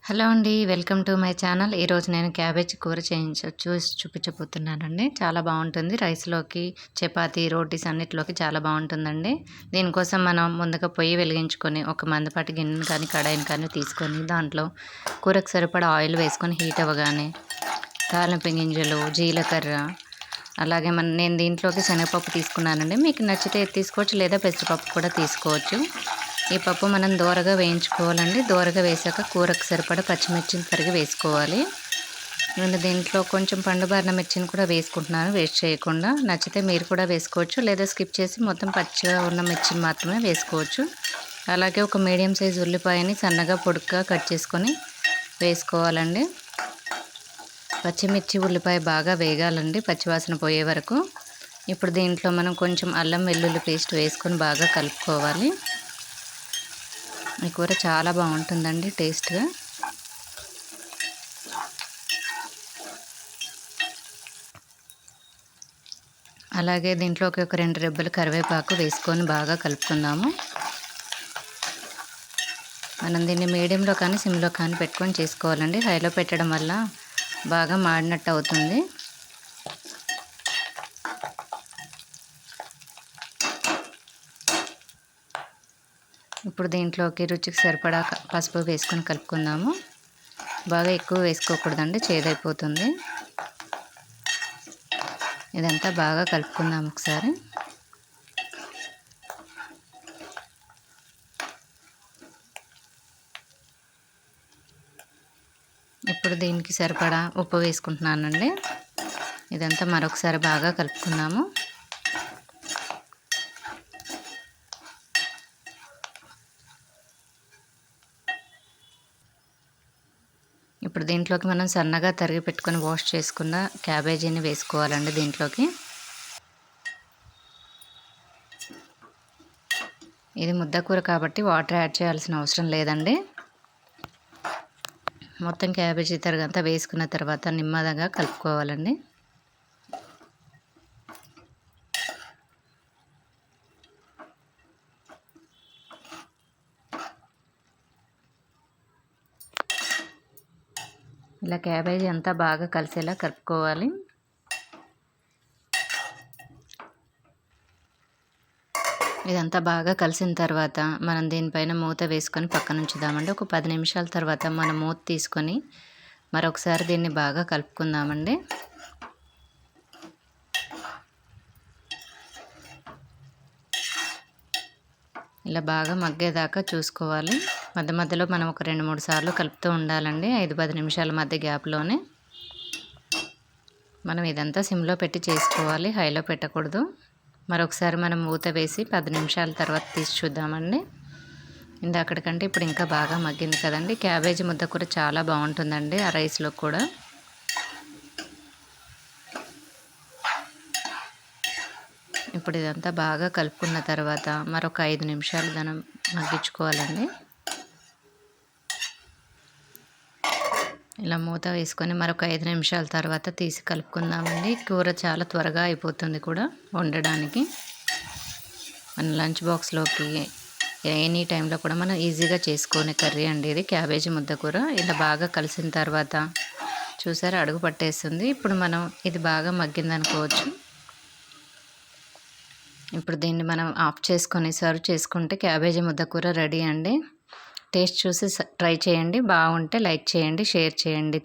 Hello అండి. Welcome to my channel. ఈరోజు నేను క్యాబేజీ కూర చూసి చూపించబోతున్నానండి. చాలా బాగుంటుంది. రైస్‌లోకి, చపాతీ, రోటీస్ అన్నిటిలోకి చాలా బాగుంటుందండి. దీనికోసం మనం ముందుగా పొయ్యి వెలిగించుకొని ఒక మందపాటి గిన్నెను కానీ, కడాయిని కానీ తీసుకొని దాంట్లో కూరకు సరిపడా ఆయిల్ వేసుకొని హీట్ అవ్వగానే తాలింపు గింజలు, జీలకర్ర అలాగే నేను దీంట్లోకి శనగపప్పు తీసుకున్నానండి. మీకు నచ్చితే తీసుకోవచ్చు, లేదా పెసరపప్పు కూడా తీసుకోవచ్చు. ఈ పప్పు మనం దోరగా వేయించుకోవాలండి. దోరగా వేసాక కూరకు సరిపడా పచ్చిమిర్చిని తరిగి వేసుకోవాలి. నేను దీంట్లో కొంచెం పండుబారిన మిర్చిని కూడా వేసుకుంటున్నాను, వేస్ట్ చేయకుండా. నచ్చితే మీరు కూడా వేసుకోవచ్చు, లేదా స్కిప్ చేసి మొత్తం పచ్చిగా ఉన్న మిర్చిని మాత్రమే వేసుకోవచ్చు. అలాగే ఒక మీడియం సైజు ఉల్లిపాయని సన్నగా పొడుగ్గా కట్ చేసుకొని వేసుకోవాలండి. పచ్చిమిర్చి, ఉల్లిపాయ బాగా వేగాలండి, పచ్చివాసన పోయే వరకు. ఇప్పుడు దీంట్లో మనం కొంచెం అల్లం వెల్లుల్లి పేస్ట్ వేసుకొని బాగా కలుపుకోవాలి. ఈ కూర చాలా బాగుంటుందండి టేస్ట్గా. అలాగే దీంట్లోకి ఒక 2 రెబ్బలు కరివేపాకు వేసుకొని బాగా కలుపుకుందాము. మనం దీన్ని మీడియంలో కానీ సిమ్లో కానీ పెట్టుకొని చేసుకోవాలండి. హైలో పెట్టడం వల్ల బాగా మాడినట్టు అవుతుంది. ఇప్పుడు దీంట్లోకి రుచికి సరిపడా పసుపు వేసుకొని కలుపుకుందాము. బాగా ఎక్కువ వేసుకోకూడదండి, చేదైపోతుంది. ఇదంతా బాగా కలుపుకుందాం ఒకసారి. ఇప్పుడు దీనికి సరిపడా ఉప్పు వేసుకుంటున్నానండి. ఇదంతా మరొకసారి బాగా కలుపుకుందాము. ఇప్పుడు దీంట్లోకి మనం సన్నగా తరిగి పెట్టుకొని వాష్ చేసుకున్న క్యాబేజీని వేసుకోవాలండి దీంట్లోకి. ఇది ముద్దకూర కాబట్టి వాటర్ యాడ్ చేయాల్సిన అవసరం లేదండి. మొత్తం క్యాబేజీ తరిగంతా వేసుకున్న తర్వాత నెమ్మదిగా కలుపుకోవాలండి. ఇలా క్యాబేజీ అంతా బాగా కలిసేలా కలుపుకోవాలి. ఇదంతా బాగా కలిసిన తర్వాత మనం దీనిపైన మూత వేసుకొని పక్కన ఉంచుదామండి. ఒక 10 నిమిషాల తర్వాత మనం మూత తీసుకొని మరొకసారి దీన్ని బాగా కలుపుకుందామండి. ఇలా బాగా మగ్గేదాకా చూసుకోవాలి. మధ్య మధ్యలో మనం ఒక 2-3 సార్లు కలుపుతూ ఉండాలండి. 5-10 నిమిషాల మధ్య గ్యాప్లోనే. మనం ఇదంతా సిమ్లో పెట్టి చేసుకోవాలి, హైలో పెట్టకూడదు. మరొకసారి మనం మూత వేసి 10 నిమిషాల తర్వాత తీసి చూద్దామండి. ఇందాకటికంటే ఇప్పుడు ఇంకా బాగా మగ్గింది కదండి. క్యాబేజీ ముద్ద కూర చాలా బాగుంటుందండి ఆ రైస్లో కూడా. ఇప్పుడు ఇదంతా బాగా కలుపుకున్న తర్వాత మరొక 5 నిమిషాలు దాన్ని మగ్గించుకోవాలండి. ఇలా మూత వేసుకొని మరొక 5 నిమిషాల తర్వాత తీసి కలుపుకుందామండి. కూర చాలా త్వరగా అయిపోతుంది కూడా వండడానికి. మన లంచ్ బాక్స్లోకి ఎనీ టైంలో కూడా మనం ఈజీగా చేసుకునే కర్రీ అండి ఇది, క్యాబేజీ ముద్ద కూర. ఇలా బాగా కలిసిన తర్వాత చూసారా, అడుగు పట్టేస్తుంది. ఇప్పుడు మనం ఇది బాగా మగ్గిందనుకోవచ్చు. ఇప్పుడు దీన్ని మనం ఆఫ్ చేసుకొని సర్వ్ చేసుకుంటే క్యాబేజీ ముద్ద కూర రెడీ అండి. టేస్ట్ చూసి ట్రై చేయండి. బాగుంటే లైక్ చేయండి, షేర్ చేయండి.